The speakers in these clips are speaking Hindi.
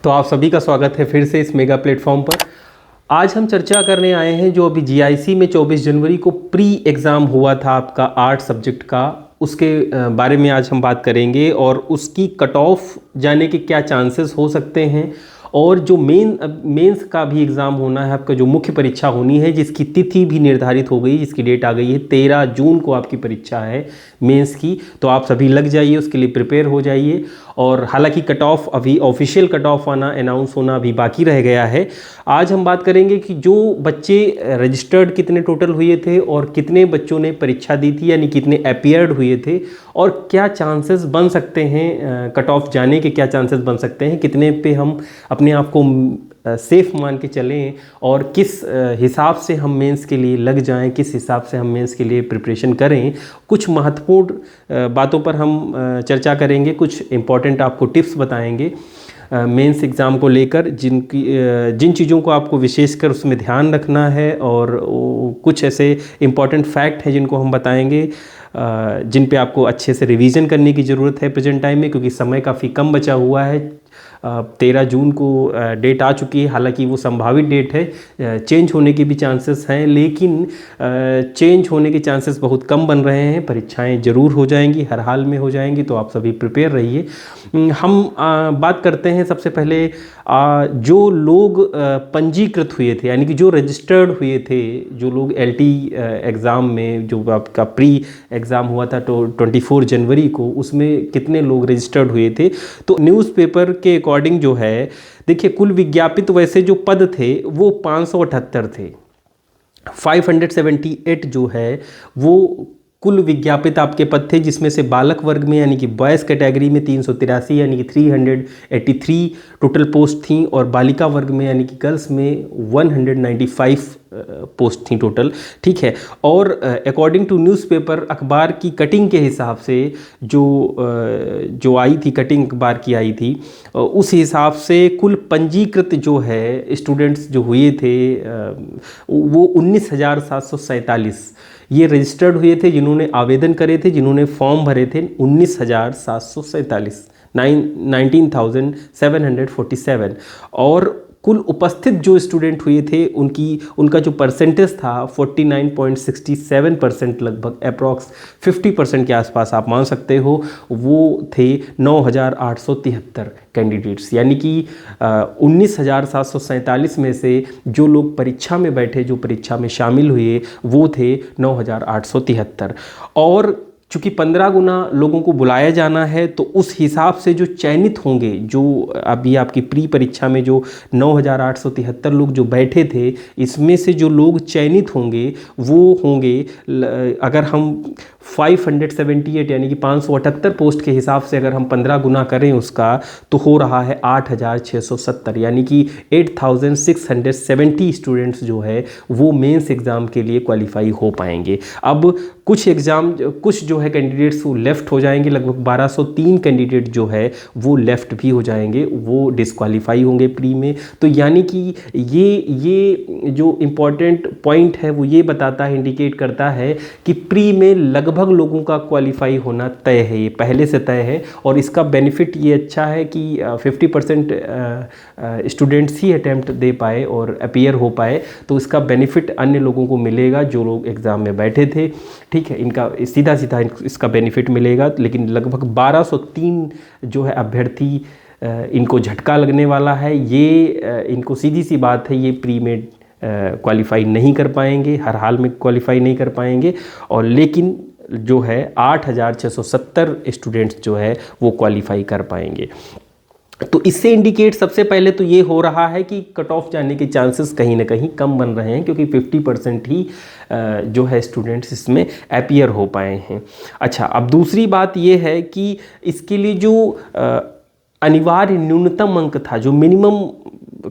तो आप सभी का स्वागत है फिर से इस मेगा प्लेटफॉर्म पर। आज हम चर्चा करने आए हैं जो अभी जीआईसी में 24 जनवरी को प्री एग्ज़ाम हुआ था आपका आर्ट सब्जेक्ट का, उसके बारे में आज हम बात करेंगे और उसकी कट ऑफ जाने के क्या चांसेस हो सकते हैं। और जो मेंस का भी एग्ज़ाम होना है, आपका जो मुख्य परीक्षा होनी है जिसकी तिथि भी निर्धारित हो गई, जिसकी डेट आ गई है 13 जून को आपकी परीक्षा है मेंस की। तो आप सभी लग जाइए, उसके लिए प्रिपेयर हो जाइए। और हालांकि कट ऑफ अभी ऑफिशियल कट ऑफ आना अनाउंस होना अभी बाकी रह गया है। आज हम बात करेंगे कि जो बच्चे रजिस्टर्ड कितने टोटल हुए थे और कितने बच्चों ने परीक्षा दी थी, यानी कितने अपीयर्ड हुए थे, और क्या चांसेस बन सकते हैं कट ऑफ जाने के, क्या चांसेस बन सकते हैं, कितने पे हम अपने आप को सेफ मान के चलें और किस हिसाब से हम मेंस के लिए लग जाएं, किस हिसाब से हम मेंस के लिए प्रिपरेशन करें। कुछ महत्वपूर्ण बातों पर हम चर्चा करेंगे, कुछ इम्पॉर्टेंट आपको टिप्स बताएंगे मेंस एग्ज़ाम को लेकर, जिन चीज़ों को आपको विशेषकर उसमें ध्यान रखना है। और कुछ ऐसे इम्पॉर्टेंट फैक्ट हैं जिनको हम बताएंगे, जिन पे आपको अच्छे से रिवीजन करने की ज़रूरत है प्रेजेंट टाइम में, क्योंकि समय काफ़ी कम बचा हुआ है। 13 जून को डेट आ चुकी है, हालांकि वो संभावित डेट है, चेंज होने के भी चांसेस हैं, लेकिन चेंज होने के चांसेस बहुत कम बन रहे हैं। परीक्षाएं ज़रूर हो जाएंगी, हर हाल में हो जाएंगी, तो आप सभी प्रिपेयर रहिए। हम बात करते हैं सबसे पहले जो लोग पंजीकृत हुए थे, यानी कि जो रजिस्टर्ड हुए थे, जो लोग एलटी एग्ज़ाम में जो आपका प्री एग्ज़ाम हुआ था तो 24 जनवरी को, उसमें कितने लोग रजिस्टर्ड हुए थे। तो न्यूज़पेपर के अकॉर्डिंग जो है, देखिए कुल विज्ञापित वैसे जो पद थे वो 578 थे। 578 जो है वो कुल विज्ञापित आपके पद थे, जिसमें से बालक वर्ग में यानी कि बॉयज़ कैटेगरी में 383 यानी कि 383 टोटल पोस्ट थी, और बालिका वर्ग में यानी कि गर्ल्स में 195 पोस्ट थी टोटल। ठीक है। और अकॉर्डिंग टू न्यूज़पेपर, अखबार की कटिंग के हिसाब से जो आई थी, कटिंग अखबार की आई थी, उस हिसाब से कुल पंजीकृत जो है स्टूडेंट्स जो हुए थे वो 19,747 ये रजिस्टर्ड हुए थे, जिन्होंने आवेदन करे थे, जिन्होंने फॉर्म भरे थे 19,747, 19,747। और कुल उपस्थित जो स्टूडेंट हुए थे उनका जो परसेंटेज था 49.67%, लगभग अप्रॉक्स 50% के आसपास आप मान सकते हो, वो थे 9,873 कैंडिडेट्स। यानी कि 19,747 में से जो लोग परीक्षा में बैठे, जो परीक्षा में शामिल हुए, वो थे 9,873। और चूँकि 15 गुना लोगों को बुलाया जाना है, तो उस हिसाब से जो चयनित होंगे, जो अभी आपकी प्री परीक्षा में जो 9,873 लोग जो बैठे थे, इसमें से जो लोग चयनित होंगे वो होंगे, अगर हम 578 यानी कि 578 पोस्ट के हिसाब से अगर हम 15 गुना करें उसका, तो हो रहा है 8,670, यानी कि 8,670 स्टूडेंट्स जो है वो मेंस एग्ज़ाम के लिए क्वालिफाई हो पाएंगे। अब कुछ जो है कैंडिडेट्स वो लेफ़्ट हो जाएंगे, लगभग 1203 कैंडिडेट जो है वो लेफ़्ट भी हो जाएंगे, वो डिस्क्वालीफाई होंगे प्री में। तो यानी कि ये जो इम्पॉर्टेंट पॉइंट है वो ये बताता है, इंडिकेट करता है कि प्री में लगभग लोगों का क्वालिफाई होना तय है, ये पहले से तय है। और इसका बेनिफिट ये अच्छा है कि 50% स्टूडेंट्स ही अटैम्प्ट दे पाए और अपीयर हो पाए, तो इसका बेनिफिट अन्य लोगों को मिलेगा जो लोग एग्ज़ाम में बैठे थे। ठीक है, इनका सीधा सीधा इसका बेनिफिट मिलेगा। लेकिन लगभग 1203 जो है अभ्यर्थी इनको झटका लगने वाला है। ये इनको सीधी सी बात है, ये प्री में क्वालिफाई नहीं कर पाएंगे, हर हाल में क्वालिफाई नहीं कर पाएंगे। और लेकिन जो है 8,670 स्टूडेंट्स जो है वो क्वालिफाई कर पाएंगे। तो इससे इंडिकेट सबसे पहले तो ये हो रहा है कि कट ऑफ जाने के चांसेस कहीं ना कहीं कम बन रहे हैं, क्योंकि 50% ही जो है स्टूडेंट्स इसमें अपीयर हो पाए हैं। अच्छा, अब दूसरी बात ये है कि इसके लिए जो अनिवार्य न्यूनतम अंक था, जो मिनिमम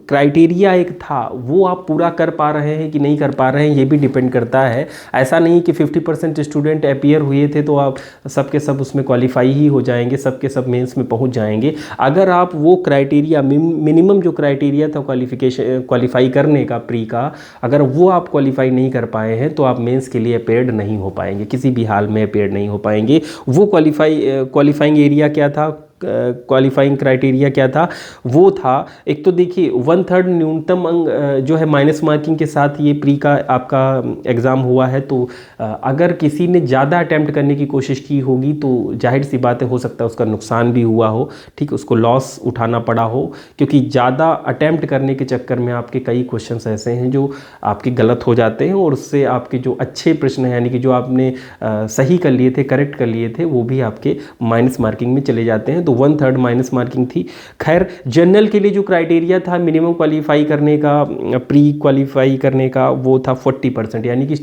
क्राइटेरिया एक था, वो आप पूरा कर पा रहे हैं कि नहीं कर पा रहे हैं, ये भी डिपेंड करता है। ऐसा नहीं कि 50% स्टूडेंट अपीयर हुए थे तो आप सबके सब उसमें क्वालिफाई ही हो जाएंगे, सबके सब मेंस में पहुंच जाएंगे। अगर आप वो क्राइटेरिया, मिनिमम जो क्राइटेरिया था क्वालिफाई करने का प्री का, अगर वो आप क्वालिफाई नहीं कर पाए हैं तो आप मेंस के लिए अपेयर्ड नहीं हो पाएंगे, किसी भी हाल में अपेयर्ड नहीं हो पाएंगे। वो क्वालिफाइंग एरिया क्या था? क्वालिफाइंग क्राइटेरिया क्या था, वो था एक तो देखिए 1/3 न्यूनतम अंक जो है माइनस मार्किंग के साथ ये प्री का आपका एग्ज़ाम हुआ है। तो अगर किसी ने ज़्यादा अटैम्प्ट करने की कोशिश की होगी तो जाहिर सी बात है, हो सकता है उसका नुकसान भी हुआ हो, ठीक, उसको लॉस उठाना पड़ा हो, क्योंकि ज़्यादा अटैम्प्ट करने के चक्कर में आपके कई क्वेश्चंस ऐसे हैं जो आपके गलत हो जाते हैं और उससे आपके जो अच्छे प्रश्न हैं, यानी कि जो आपने सही कर लिए थे, करेक्ट कर लिए थे, वो भी आपके माइनस मार्किंग में चले जाते हैं। तो 1/3 माइनस मार्किंग थी। खैर जनरल के लिए जो क्राइटेरिया था मिनिमम क्वालिफाई करने का, प्री क्वालिफाई करने का, वो था 40%, यानी कि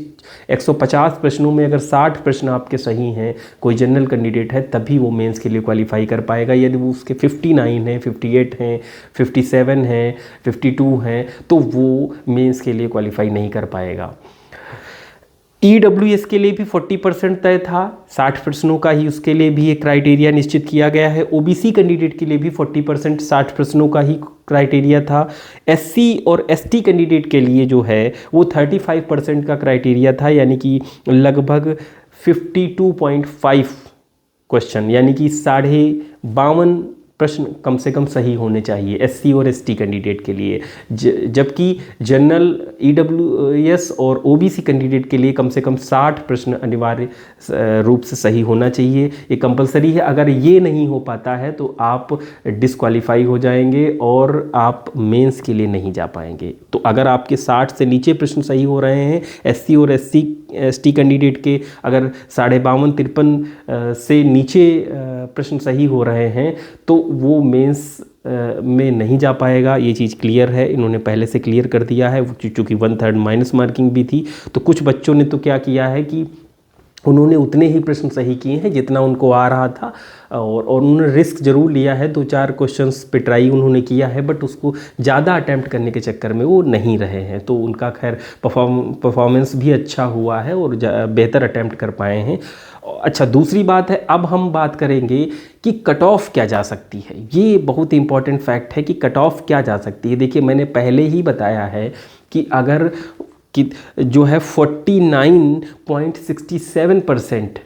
150 प्रश्नों में अगर 60 प्रश्न आपके सही हैं, कोई जनरल कैंडिडेट है, तभी वो मेंस के लिए क्वालिफाई कर पाएगा। यदि वो उसके 59 हैं, 58 हैं, 57 हैं, 52 हैं, तो वो मेंस के लिए क्वालिफाई नहीं कर पाएगा। EWS के लिए भी 40% तय था, 60 प्रश्नों का ही उसके लिए भी एक क्राइटेरिया निश्चित किया गया है। OBC कैंडिडेट के लिए भी 40% 60 प्रश्नों का ही क्राइटेरिया था। SC और ST कैंडिडेट के लिए जो है वो 35% का क्राइटेरिया था, यानी कि लगभग 52.5 क्वेश्चन, यानी कि 52.5 प्रश्न कम से कम सही होने चाहिए SC और ST कैंडिडेट के लिए, जबकि जनरल EWS और OBC कैंडिडेट के लिए कम से कम 60 प्रश्न अनिवार्य रूप से सही होना चाहिए। ये कंपलसरी है। अगर ये नहीं हो पाता है तो आप डिस्क्वालीफाई हो जाएंगे और आप मेंस के लिए नहीं जा पाएंगे। तो अगर आपके 60 से नीचे प्रश्न सही हो रहे हैं, SC और ST कैंडिडेट के अगर 52-53 से नीचे प्रश्न सही हो रहे हैं, तो वो मेंस में नहीं जा पाएगा। ये चीज़ क्लियर है, इन्होंने पहले से क्लियर कर दिया है। चूँकि 1/3 माइनस मार्किंग भी थी, तो कुछ बच्चों ने तो क्या किया है कि उन्होंने उतने ही प्रश्न सही किए हैं जितना उनको आ रहा था, और उन्होंने रिस्क ज़रूर लिया है, 2-4 क्वेश्चंस पे ट्राई उन्होंने किया है, बट उसको ज़्यादा अटैम्प्ट करने के चक्कर में वो नहीं रहे हैं। तो उनका खैर परफॉर्मेंस भी अच्छा हुआ है और बेहतर अटैम्प्ट कर पाए हैं। अच्छा, दूसरी बात है, अब हम बात करेंगे कि कट ऑफ क्या जा सकती है। ये बहुत ही इंपॉर्टेंट फैक्ट है कि कट ऑफ क्या जा सकती है। देखिए मैंने पहले ही बताया है कि अगर कि जो है 49.67%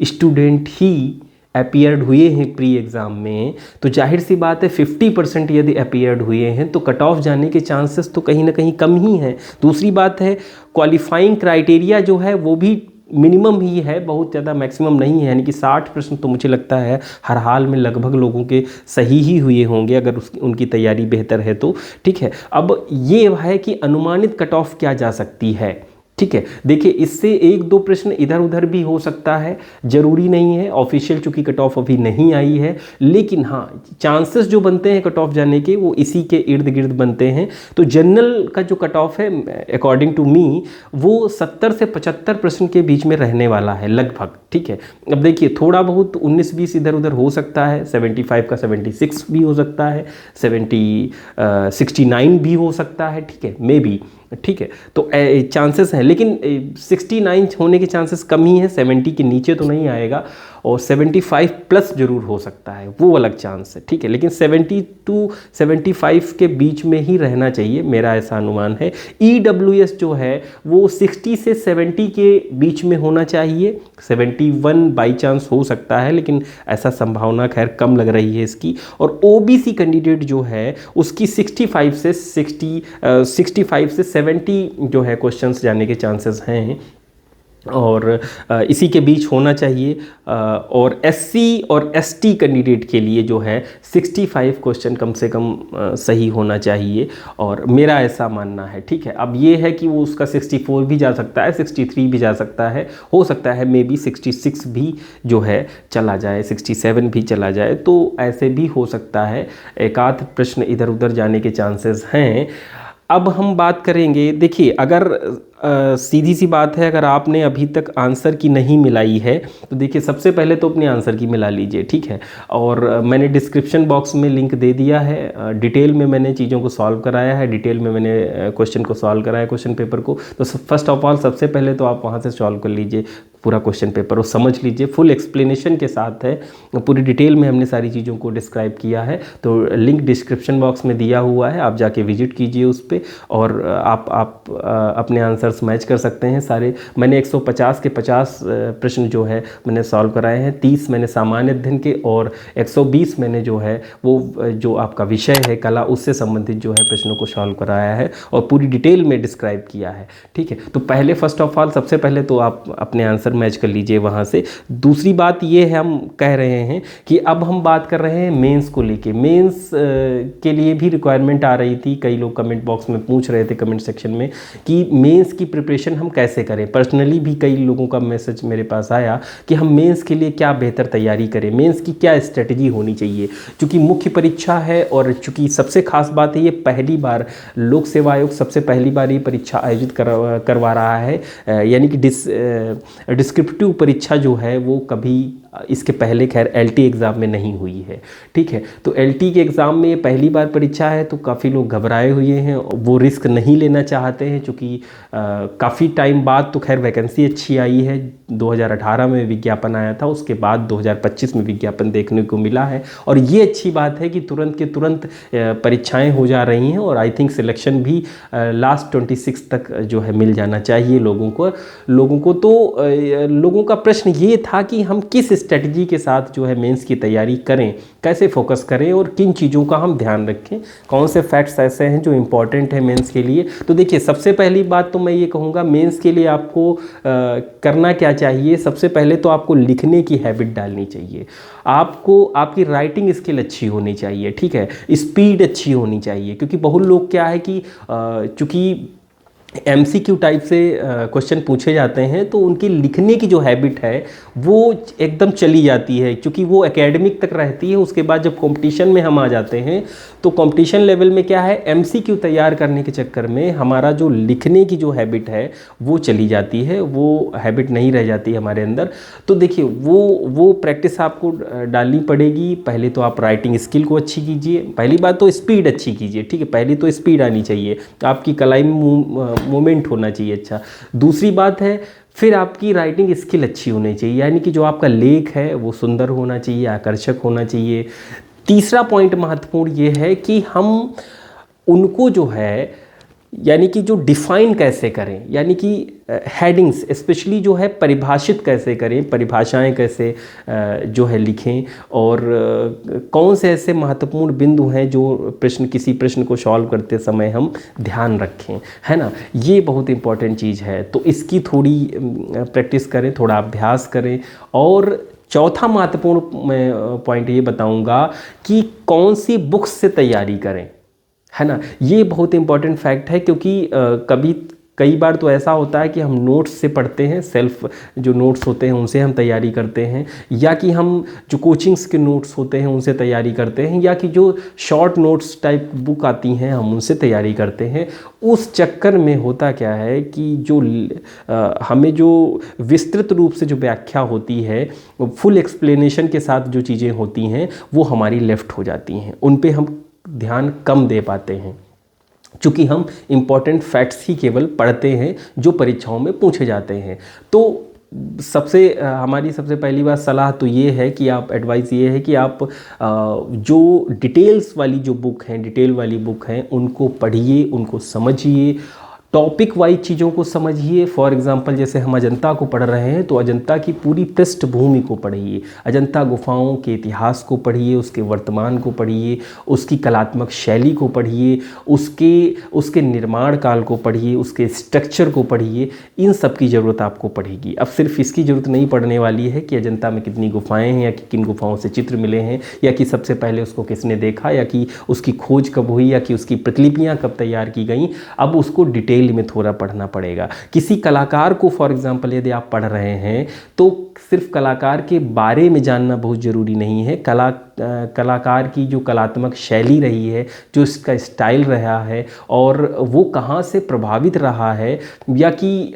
स्टूडेंट ही अपीयर्ड हुए हैं प्री एग्ज़ाम में, तो जाहिर सी बात है 50% यदि अपीयर्ड हुए हैं तो कट ऑफ जाने के चांसेस तो कहीं ना कहीं कम ही हैं। दूसरी बात है, क्वालिफाइंग क्राइटेरिया जो है वो भी मिनिमम ही है, बहुत ज़्यादा मैक्सिमम नहीं है, यानी कि 60 प्रश्न तो मुझे लगता है हर हाल में लगभग लोगों के सही ही हुए होंगे अगर उनकी तैयारी बेहतर है तो, ठीक है। अब ये है कि अनुमानित कट ऑफ क्या जा सकती है, ठीक है। देखिए इससे 1-2 प्रश्न इधर उधर भी हो सकता है, ज़रूरी नहीं है। ऑफिशियल चूँकि कट ऑफ अभी नहीं आई है, लेकिन हाँ चांसेस जो बनते हैं कट ऑफ जाने के वो इसी के इर्द गिर्द बनते हैं। तो जनरल का जो कट ऑफ है अकॉर्डिंग टू मी वो 70 से 75 प्रश्न के बीच में रहने वाला है लगभग, ठीक है। अब देखिए थोड़ा बहुत 19-20 इधर उधर हो सकता है, 75 का 76 भी हो सकता है, 69 भी हो सकता है, ठीक है, मे बी, ठीक है। तो चांसेस हैं, लेकिन 69 होने के चांसेस कम ही हैं, 70 के नीचे तो नहीं आएगा, और 75 प्लस जरूर हो सकता है, वो अलग चांस है, ठीक है। लेकिन 70 to 75 के बीच में ही रहना चाहिए, मेरा ऐसा अनुमान है। EWS जो है वो 60 से 70 के बीच में होना चाहिए, 71 बाई चांस हो सकता है, लेकिन ऐसा संभावना खैर कम लग रही है इसकी। और OBC कैंडिडेट जो है उसकी 65 से 70 जो है क्वेश्चंस जाने के चांसेस हैं, और इसी के बीच होना चाहिए। और SC और ST कैंडिडेट के लिए जो है 65 क्वेश्चन कम से कम सही होना चाहिए, और मेरा ऐसा मानना है, ठीक है। अब ये है कि वो उसका 64 भी जा सकता है, 63 भी जा सकता है, हो सकता है मे बी 66 भी जो है चला जाए, 67 भी चला जाए, तो ऐसे भी हो सकता है, एक आध प्रश्न इधर उधर जाने के चांसेस हैं। अब हम बात करेंगे, देखिए अगर सीधी सी बात है, अगर आपने अभी तक आंसर की नहीं मिलाई है तो देखिए सबसे पहले तो अपने आंसर की मिला लीजिए, ठीक है। और मैंने डिस्क्रिप्शन बॉक्स में लिंक दे दिया है, डिटेल में मैंने चीज़ों को सॉल्व कराया है, डिटेल में मैंने क्वेश्चन को सॉल्व कराया, क्वेश्चन पेपर को। तो फर्स्ट ऑफ ऑल सबसे पहले तो आप वहाँ से सॉल्व कर लीजिए पूरा क्वेश्चन पेपर और समझ लीजिए, फुल एक्सप्लेनेशन के साथ है, पूरी डिटेल में हमने सारी चीज़ों को डिस्क्राइब किया है। तो लिंक डिस्क्रिप्शन बॉक्स में दिया हुआ है, आप जाके विजिट कीजिए उस पर, और आप अपने आंसर आंसर्स मैच कर सकते हैं सारे। मैंने 150 के 50 प्रश्न जो है मैंने सॉल्व कराए हैं। 30 मैंने सामान्य अध्ययन के और 120 मैंने जो है वो जो आपका विषय है कला उससे संबंधित जो है प्रश्नों को सॉल्व कराया है और पूरी डिटेल में डिस्क्राइब किया है। ठीक है, तो पहले फर्स्ट ऑफ ऑल सबसे पहले तो आप अपने आंसर मैच कर लीजिए वहाँ से। दूसरी बात ये है, हम कह रहे हैं कि अब हम बात कर रहे हैं मेंस को लेके। मेंस के लिए भी रिक्वायरमेंट आ रही थी, कई लोग कमेंट बॉक्स में पूछ रहे थे कमेंट सेक्शन में कि मेंस की प्रिपरेशन हम कैसे करें। पर्सनली भी कई लोगों का मैसेज मेरे पास आया कि हम मेंस के लिए क्या बेहतर तैयारी करें, मेंस की क्या स्ट्रेटजी होनी चाहिए। चूँकि मुख्य परीक्षा है और चूँकि सबसे खास बात है ये पहली बार लोक सेवा आयोग सबसे पहली बार ये परीक्षा आयोजित करवा रहा है, यानी कि डिस्क्रिप्टिव परीक्षा जो है वो कभी इसके पहले खैर एलटी एग्ज़ाम में नहीं हुई है। ठीक है, तो एलटी के एग्ज़ाम में ये पहली बार परीक्षा है तो काफ़ी लोग घबराए हुए हैं, वो रिस्क नहीं लेना चाहते हैं। चूँकि काफ़ी टाइम बाद तो खैर वैकेंसी अच्छी आई है, 2018 में विज्ञापन आया था, उसके बाद 2025 में विज्ञापन देखने को मिला है। और ये अच्छी बात है कि तुरंत के तुरंत परीक्षाएँ हो जा रही हैं और आई थिंक सिलेक्शन भी लास्ट 26 तक जो है मिल जाना चाहिए लोगों को। तो लोगों का प्रश्न ये था कि हम किस स्ट्रेटजी के साथ जो है मेंस की तैयारी करें, कैसे फोकस करें और किन चीज़ों का हम ध्यान रखें, कौन से फैक्ट्स ऐसे हैं जो इम्पॉर्टेंट है मेंस के लिए। तो देखिए, सबसे पहली बात तो मैं ये कहूँगा मेंस के लिए आपको करना क्या चाहिए। सबसे पहले तो आपको लिखने की हैबिट डालनी चाहिए, आपको आपकी राइटिंग स्किल अच्छी होनी चाहिए। ठीक है, स्पीड अच्छी होनी चाहिए, क्योंकि बहुत लोग क्या है कि चूँकि एमसीक्यू टाइप से क्वेश्चन पूछे जाते हैं तो उनकी लिखने की जो हैबिट है वो एकदम चली जाती है, क्योंकि वो एकेडमिक तक रहती है। उसके बाद जब कंपटीशन में हम आ जाते हैं तो कंपटीशन लेवल में क्या है, एमसीक्यू तैयार करने के चक्कर में हमारा जो लिखने की जो हैबिट है वो चली जाती है, वो हैबिट नहीं रह जाती हमारे अंदर। तो देखिए, वो प्रैक्टिस आपको डालनी पड़ेगी। पहले तो आप राइटिंग स्किल को अच्छी कीजिए, पहली बात तो स्पीड अच्छी कीजिए। ठीक है, पहली तो स्पीड आनी चाहिए, आपकी कलाई में मोमेंट होना चाहिए अच्छा। दूसरी बात है फिर आपकी राइटिंग स्किल अच्छी होनी चाहिए, यानी कि जो आपका लेख है वो सुंदर होना चाहिए, आकर्षक होना चाहिए। तीसरा पॉइंट महत्वपूर्ण ये है कि हम उनको जो है यानी कि जो डिफ़ाइन कैसे करें, यानी कि हेडिंग्स स्पेशली जो है परिभाषित कैसे करें, परिभाषाएं कैसे जो है लिखें, और कौन से ऐसे महत्वपूर्ण बिंदु हैं जो किसी प्रश्न को सॉल्व करते समय हम ध्यान रखें, है ना। ये बहुत इंपॉर्टेंट चीज़ है, तो इसकी थोड़ी प्रैक्टिस करें, थोड़ा अभ्यास करें। और चौथा महत्वपूर्ण मैं पॉइंट ये बताऊंगा कि कौन सी बुक्स से तैयारी करें, है ना। ये बहुत इंपॉर्टेंट फैक्ट है, क्योंकि कई बार तो ऐसा होता है कि हम नोट्स से पढ़ते हैं, सेल्फ जो नोट्स होते हैं उनसे हम तैयारी करते हैं, या कि हम जो कोचिंग्स के नोट्स होते हैं उनसे तैयारी करते हैं, या कि जो शॉर्ट नोट्स टाइप बुक आती हैं हम उनसे तैयारी करते हैं। उस चक्कर में होता क्या है कि जो हमें जो विस्तृत रूप से जो व्याख्या होती है, फुल एक्सप्लेनेशन के साथ जो चीज़ें होती हैं वो हमारी लेफ्ट हो जाती हैं, उन पे हम ध्यान कम दे पाते हैं, चूँकि हम इम्पॉर्टेंट फैक्ट्स ही केवल पढ़ते हैं जो परीक्षाओं में पूछे जाते हैं। तो हमारी सबसे पहली बात सलाह तो ये है कि आप एडवाइस ये है कि आप जो डिटेल्स वाली जो बुक हैं, डिटेल वाली बुक हैं, उनको पढ़िए, उनको समझिए, टॉपिक वाइज चीज़ों को समझिए। फॉर एग्जांपल जैसे हम अजंता को पढ़ रहे हैं तो अजंता की पूरी पृष्ठभूमि को पढ़िए, अजंता गुफाओं के इतिहास को पढ़िए, उसके वर्तमान को पढ़िए, उसकी कलात्मक शैली को पढ़िए, उसके निर्माण काल को पढ़िए, उसके स्ट्रक्चर को पढ़िए। इन सब की ज़रूरत आपको पड़ेगी। अब सिर्फ इसकी ज़रूरत नहीं पड़ने वाली है कि अजंता में कितनी गुफाएँ हैं, या कि किन गुफाओं से चित्र मिले हैं, या कि सबसे पहले उसको किसने देखा, या कि उसकी खोज कब हुई, या कि उसकी प्रतिलिपियाँ कब तैयार की गई। अब उसको डिटेल में थोड़ा पढ़ना पड़ेगा। किसी कलाकार को फॉर एग्जांपल यदि आप पढ़ रहे हैं तो सिर्फ कलाकार के बारे में जानना बहुत ज़रूरी नहीं है, कलाकार की जो कलात्मक शैली रही है, जो इसका स्टाइल रहा है, और वो कहाँ से प्रभावित रहा है, या कि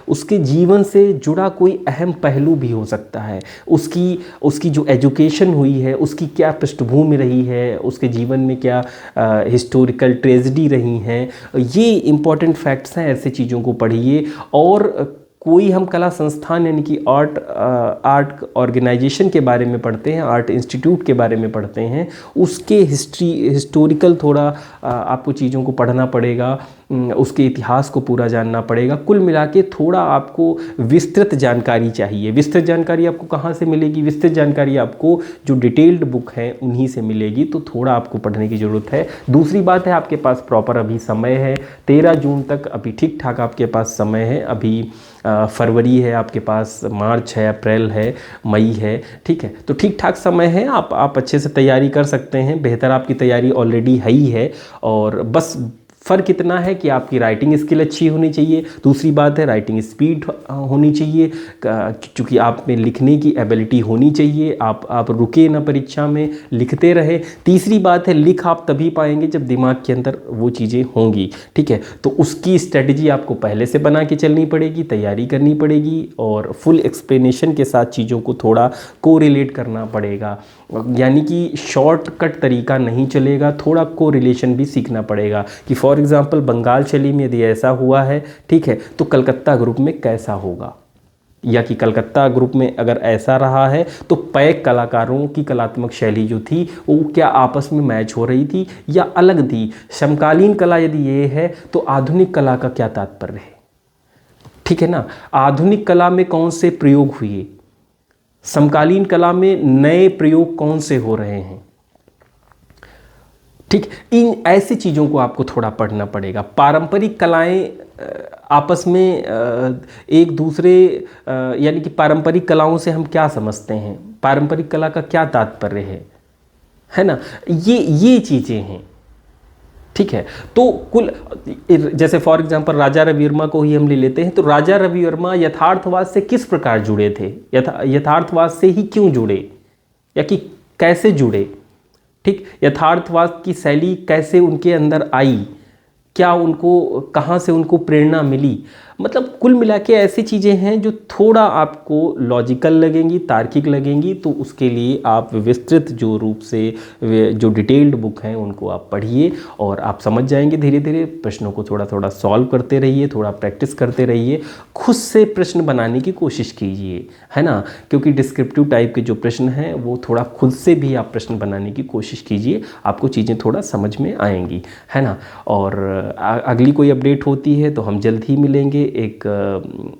उसके जीवन से जुड़ा कोई अहम पहलू भी हो सकता है। उसकी जो एजुकेशन हुई है, उसकी क्या पृष्ठभूमि रही है, उसके जीवन में क्या हिस्टोरिकल ट्रेजेडी रही हैं। ये इम्पॉर्टेंट फैक्ट्स हैं, ऐसे चीज़ों को पढ़िए। और कोई हम कला संस्थान यानी कि आर्ट ऑर्गेनाइजेशन के बारे में पढ़ते हैं, आर्ट इंस्टीट्यूट के बारे में पढ़ते हैं, उसके हिस्टोरिकल थोड़ा आपको चीज़ों को पढ़ना पड़ेगा, उसके इतिहास को पूरा जानना पड़ेगा। कुल मिला के थोड़ा आपको विस्तृत जानकारी चाहिए। विस्तृत जानकारी आपको कहाँ से मिलेगी? विस्तृत जानकारी आपको जो डिटेल्ड बुक है उन्हीं से मिलेगी, तो थोड़ा आपको पढ़ने की ज़रूरत है। दूसरी बात है, आपके पास प्रॉपर अभी समय है, 13 जून तक अभी ठीक ठाक आपके पास समय है। अभी फरवरी है आपके पास, मार्च है, अप्रैल है, मई है, ठीक है, तो ठीक ठाक समय है। आप अच्छे से तैयारी कर सकते हैं। बेहतर आपकी तैयारी ऑलरेडी है ही है, और बस फ़र्क इतना है कि आपकी राइटिंग स्किल अच्छी होनी चाहिए। दूसरी बात है, राइटिंग स्पीड होनी चाहिए, क्योंकि आप में लिखने की एबिलिटी होनी चाहिए। आप रुके ना परीक्षा में, लिखते रहे। तीसरी बात है, लिख आप तभी पाएंगे जब दिमाग के अंदर वो चीज़ें होंगी, ठीक है, तो उसकी स्ट्रेटजी आपको पहले से बना के चलनी पड़ेगी, तैयारी करनी पड़ेगी, और फुल एक्सप्लेनेशन के साथ चीज़ों को थोड़ा कोरिलेट करना पड़ेगा। यानी कि शॉर्टकट तरीका नहीं चलेगा, थोड़ा कोरिलेशन भी सीखना पड़ेगा कि फॉर एग्जांपल बंगाल शैली में यदि ऐसा हुआ है, ठीक है, तो कलकत्ता ग्रुप में कैसा होगा, या कि कलकत्ता ग्रुप में अगर ऐसा रहा है तो पैक कलाकारों की कलात्मक शैली जो थी वो क्या आपस में मैच हो रही थी या अलग थी। समकालीन कला यदि ये है तो आधुनिक कला का क्या तात्पर्य है, ठीक है ना। आधुनिक कला में कौन से प्रयोग हुए, समकालीन कला में नए प्रयोग कौन से हो रहे हैं, ठीक। इन ऐसी चीज़ों को आपको थोड़ा पढ़ना पड़ेगा। पारंपरिक कलाएं आपस में एक दूसरे यानी कि पारंपरिक कलाओं से हम क्या समझते हैं, पारंपरिक कला का क्या तात्पर्य है ना, ये चीज़ें हैं, ठीक है। तो कुल जैसे फॉर एग्जांपल राजा रवि वर्मा को ही हम ले लेते हैं, तो राजा रवि वर्मा यथार्थवाद से किस प्रकार जुड़े थे, यथार्थवाद से ही क्यों जुड़े, या कि कैसे जुड़े, ठीक। यथार्थवाद की शैली कैसे उनके अंदर आई, क्या उनको कहाँ से उनको प्रेरणा मिली। मतलब कुल मिला के ऐसी चीज़ें हैं जो थोड़ा आपको लॉजिकल लगेंगी, तार्किक लगेंगी, तो उसके लिए आप विस्तृत जो रूप से जो डिटेल्ड बुक हैं उनको आप पढ़िए और आप समझ जाएंगे धीरे धीरे। प्रश्नों को थोड़ा थोड़ा सॉल्व करते रहिए, थोड़ा प्रैक्टिस करते रहिए, खुद से प्रश्न बनाने की कोशिश कीजिए, है ना, क्योंकि डिस्क्रिप्टिव टाइप के जो प्रश्न हैं वो थोड़ा खुद से भी आप प्रश्न बनाने की कोशिश कीजिए, आपको चीज़ें थोड़ा समझ में आएंगी, है ना। और अगली कोई अपडेट होती है तो हम जल्द ही मिलेंगे, एक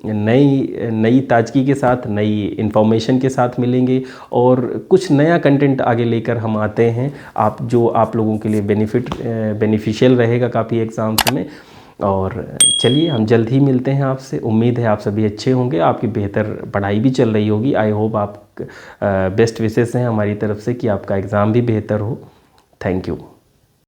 नई ताजगी के साथ, नई इन्फॉर्मेशन के साथ मिलेंगे, और कुछ नया कंटेंट आगे लेकर हम आते हैं आप लोगों के लिए बेनिफिशियल रहेगा काफ़ी एग्ज़ाम्स में। और चलिए हम जल्द ही मिलते हैं आपसे। उम्मीद है आप सभी अच्छे होंगे, आपकी बेहतर पढ़ाई भी चल रही होगी। आई होप आप बेस्ट विशेस हैं हमारी तरफ से कि आपका एग्ज़ाम भी बेहतर हो। Thank you.